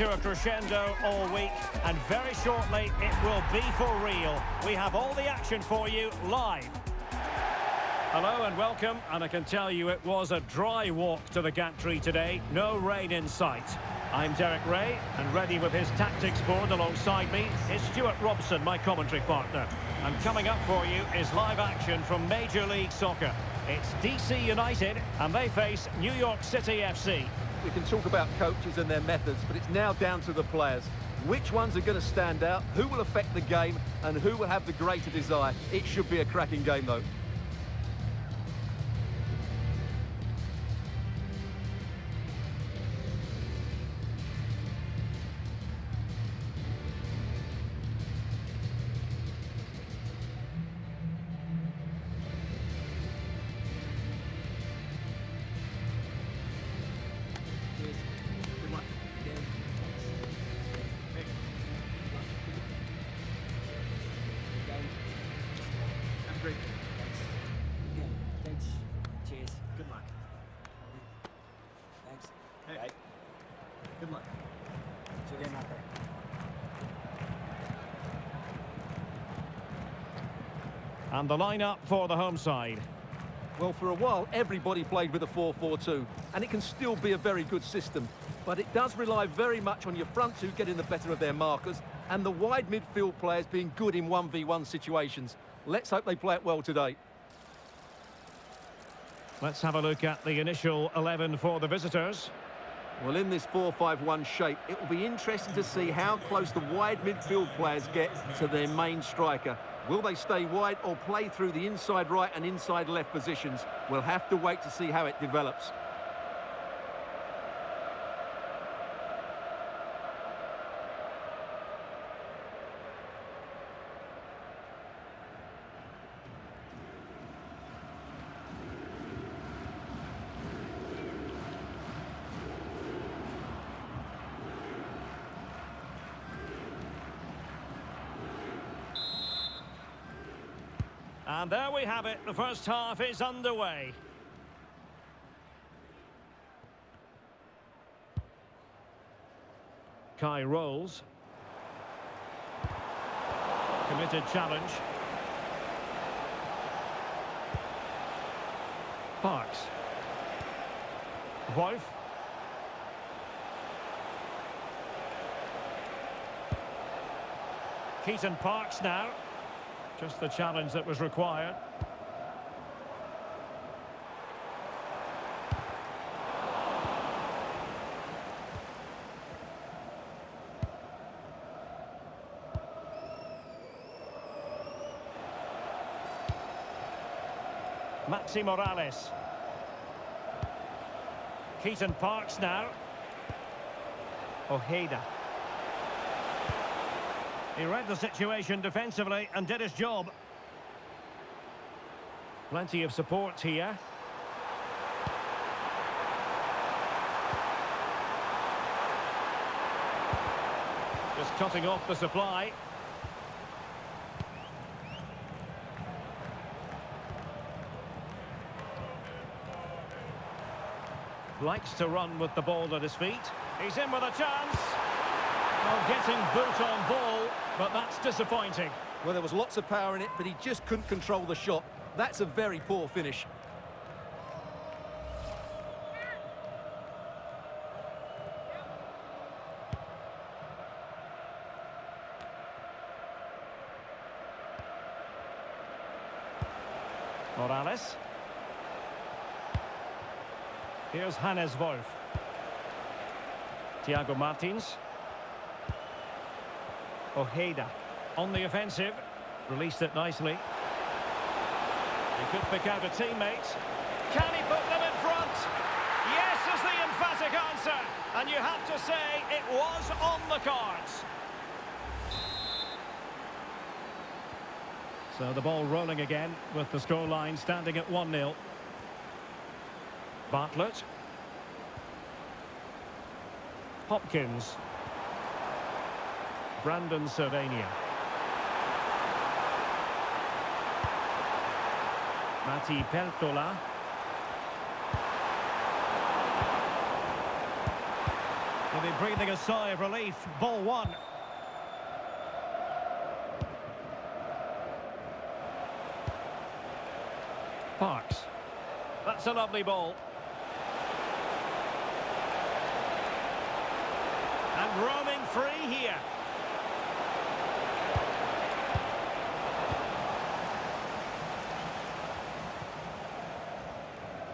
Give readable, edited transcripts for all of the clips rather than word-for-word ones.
to a crescendo all week, and very shortly it will be for real. We have all the action for you live. Hello and welcome, and I can tell you it was a dry walk to the gantry today. No rain in sight. I'm Derek Ray, and ready with his tactics board alongside me is Stuart Robson, my commentary partner. And coming up for you is live action from Major League Soccer. It's DC United, and they face New York City FC. We can talk about coaches and their methods, but it's now down to the players. Which ones are going to stand out, who will affect the game, and who will have the greater desire? It should be a cracking game, though. Great. Thanks. Again, thanks. Cheers. Good luck. Thanks. Hey. Bye. Good luck. Cheers. Game out there. And the lineup for the home side. Well, for a while, everybody played with a 4-4-2, and it can still be a very good system. But it does rely very much on your front two getting the better of their markers, and the wide midfield players being good in 1v1 situations. Let's hope they play it well today. Let's have a look at the initial 11 for the visitors. Well, in this 4-5-1 shape, it will be interesting to see how close the wide midfield players get to their main striker. Will they stay wide or play through the inside right and inside left positions? We'll have to wait to see how it develops. And there we have it. The first half is underway. Kai rolls. Committed challenge. Parks. Wolf. Keaton Parks now. Just the challenge that was required. Maxi Morales. Keaton Parks now. Ojeda. He read the situation defensively and did his job. Plenty of support here. Just cutting off the supply. Likes to run with the ball at his feet. He's in with a chance. Oh, getting boot on ball, but that's disappointing. Well, there was lots of power in it, but he just couldn't control the shot. That's a very poor finish. Morales. Here's Hannes Wolf. Thiago Martins. Ojeda on the offensive. Released it nicely. He could pick out a teammate. Can he put them in front? Yes is the emphatic answer. And you have to say it was on the cards. So the ball rolling again with the scoreline standing at 1-0. Bartlett. Hopkins. Brandon Servania. Mati Peltola. They'll be breathing a sigh of relief. Ball one. Parks. That's a lovely ball. And roaming free here.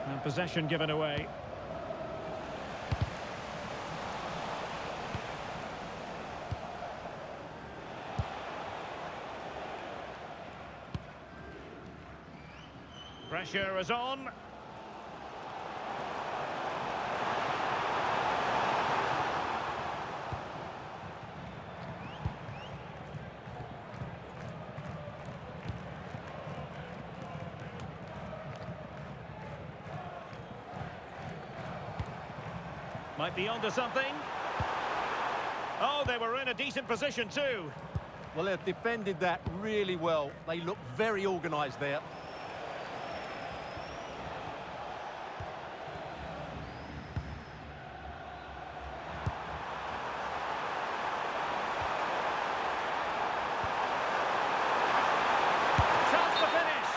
And possession given away. Pressure is on. Might be onto something. Oh, they were in a decent position too. Well, they've defended that really well. They look very organised there. Chance to finish.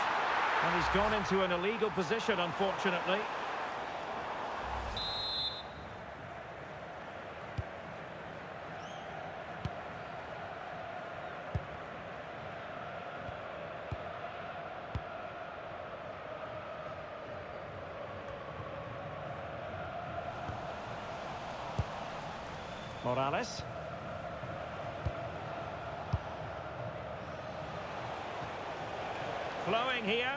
And he's gone into an illegal position, unfortunately. Morales. Flowing here.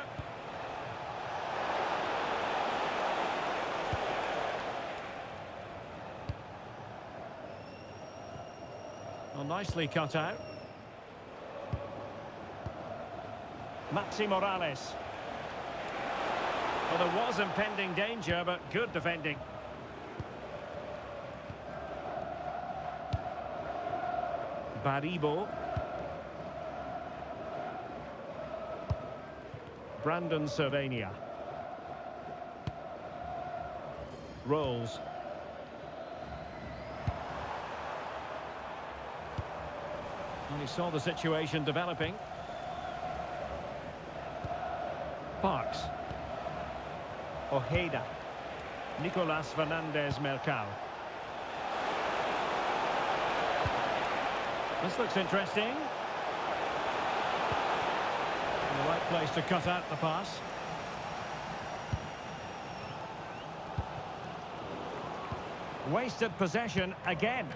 Well, nicely cut out. Maxi Morales. Well, there was impending danger, but good defending. Baribo. Brandon Cervania. Rolls. And he saw the situation developing. Parks. Ojeda. Nicolas Fernandez Mercal. This looks interesting. In the right place to cut out the pass. Wasted possession again.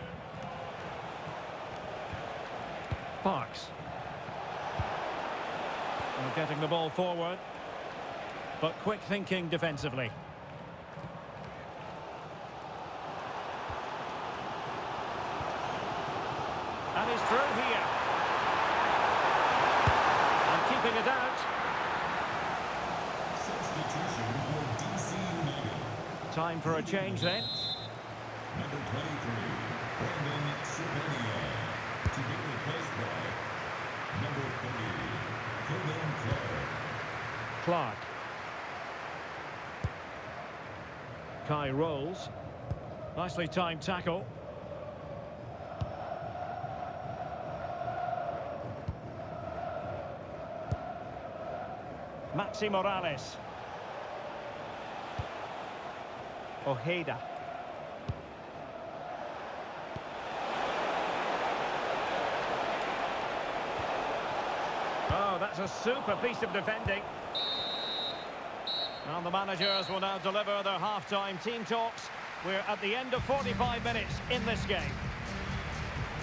Parks. Well, getting the ball forward, but quick thinking defensively. And he's through here. And keeping it out. Substitution for DC United. Time for a change then. Number 23, Brandon Cervania. To be replaced by number 30, Kevin Clark. Clark. Kai rolls. Nicely timed tackle. Maxi Morales. Ojeda. Oh, that's a super piece of defending. And the managers will now deliver their half-time team talks. We're at the end of 45 minutes in this game.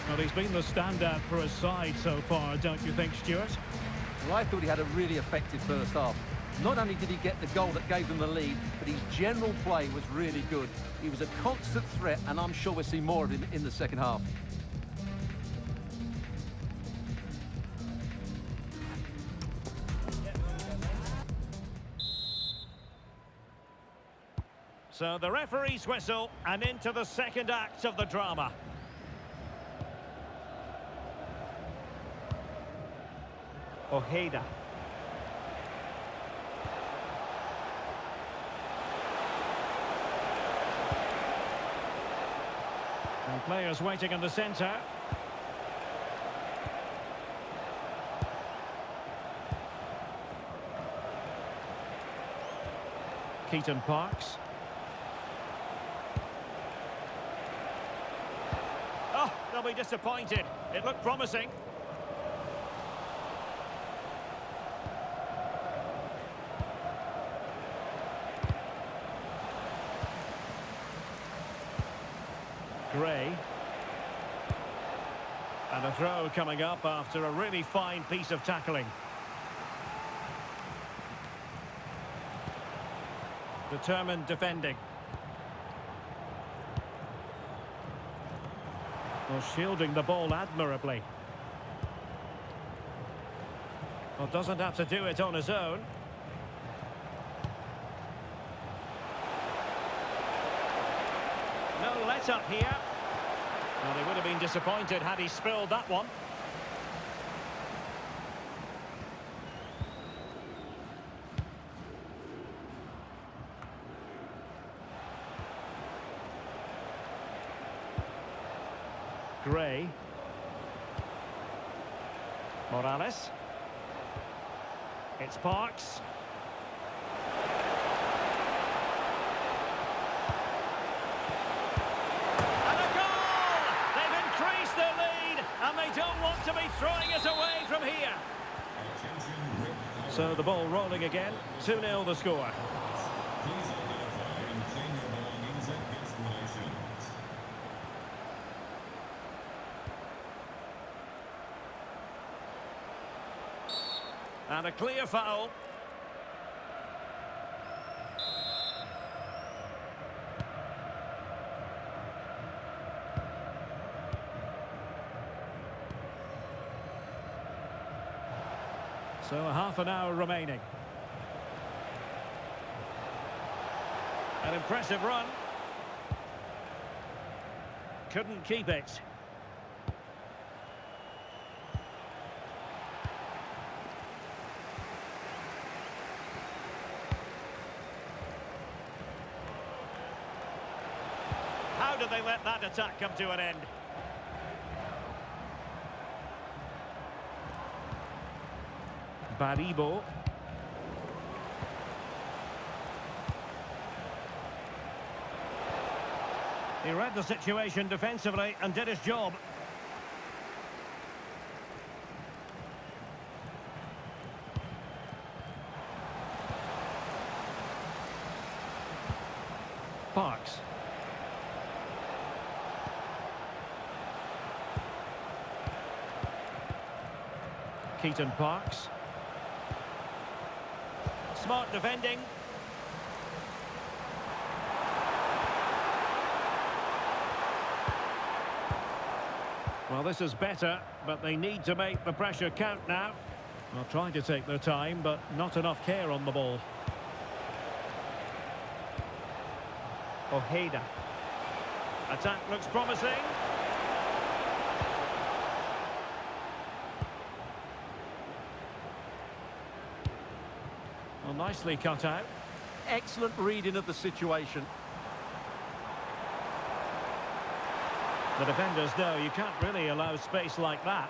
Well, he's been the standout for his side so far, don't you think, Stuart? Well, I thought he had a really effective first half. Not only did he get the goal that gave them the lead, but his general play was really good. He was a constant threat, and I'm sure we'll see more of him in the second half. So the referee's whistle, and into the second act of the drama. Ojeda. And players waiting in the centre. Keaton Parks. Oh, they'll be disappointed. It looked promising. Gray. And a throw coming up after a really fine piece of tackling. Determined defending. Well, shielding the ball admirably. Well, doesn't have to do it on his own. No let-up here. Well, he would have been disappointed had he spilled that one. Gray. Morales. It's Parks. And a goal! They've increased their lead, and they don't want to be throwing it away from here. So the ball rolling again. 2-0 the score. Please identify and claim your belongings at guest relations. And a clear foul. So a half an hour remaining. An impressive run. Couldn't keep it. How did they let that attack come to an end? Baribo. He read the situation defensively and did his job. Parks. Keaton Parks. Smart defending. Well, this is better, but they need to make the pressure count now. Well, trying to take their time, but not enough care on the ball. Ojeda. Attack looks promising. Well, nicely cut out. Excellent reading of the situation. The defenders know you can't really allow space like that.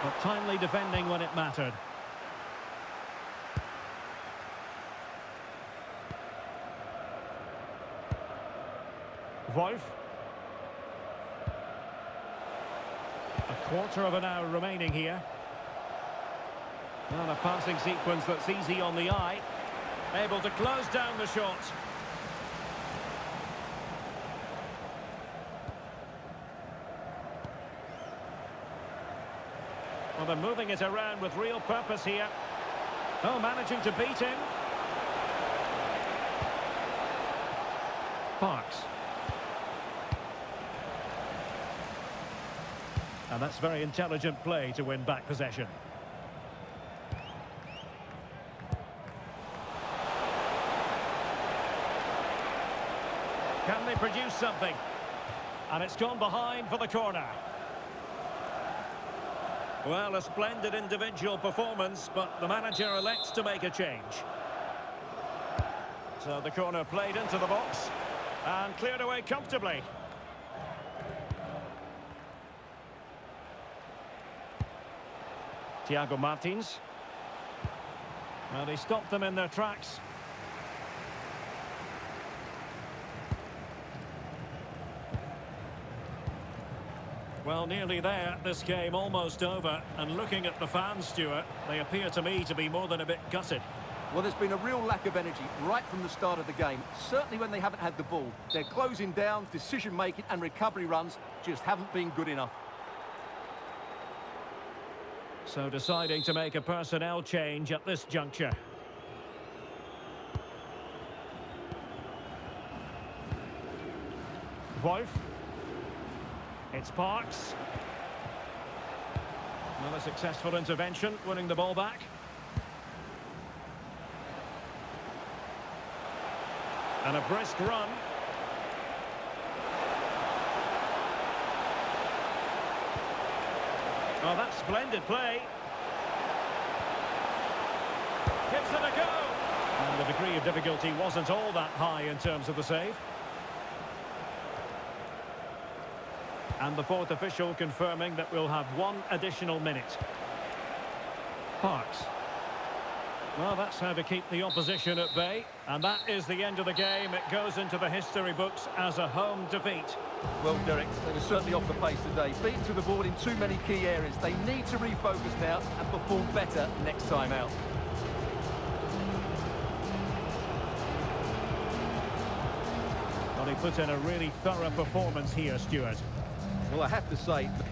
But timely defending when it mattered. Wolf. A quarter of an hour remaining here. Well, a passing sequence that's easy on the eye. Able to close down the shot. Well, they're moving it around with real purpose here. Oh, managing to beat him. Parks. And that's very intelligent play to win back possession. Can they produce something? And it's gone behind for the corner. Well, a splendid individual performance, but the manager elects to make a change. So the corner played into the box and cleared away comfortably. Thiago Martins. Well, he stopped them in their tracks. Well, nearly there. This game almost over. And looking at the fans, Stuart, they appear to me to be more than a bit gutted. Well, there's been a real lack of energy right from the start of the game. Certainly when they haven't had the ball. Their closing down, decision-making and recovery runs just haven't been good enough. So deciding to make a personnel change at this juncture. Wolf. It's Parks. Another successful intervention, winning the ball back. And a brisk run. Oh, that's splendid play. Gives it a go. And the degree of difficulty wasn't all that high in terms of the save. And the fourth official confirming that we'll have one additional minute. Parks. Well, that's how to keep the opposition at bay. And that is the end of the game. It goes into the history books as a home defeat. Well, Derek, they were certainly off the pace today. Beaten to the ball in too many key areas. They need to refocus now and perform better next time out. Well, he put in a really thorough performance here, Stuart. Well, I have to say, the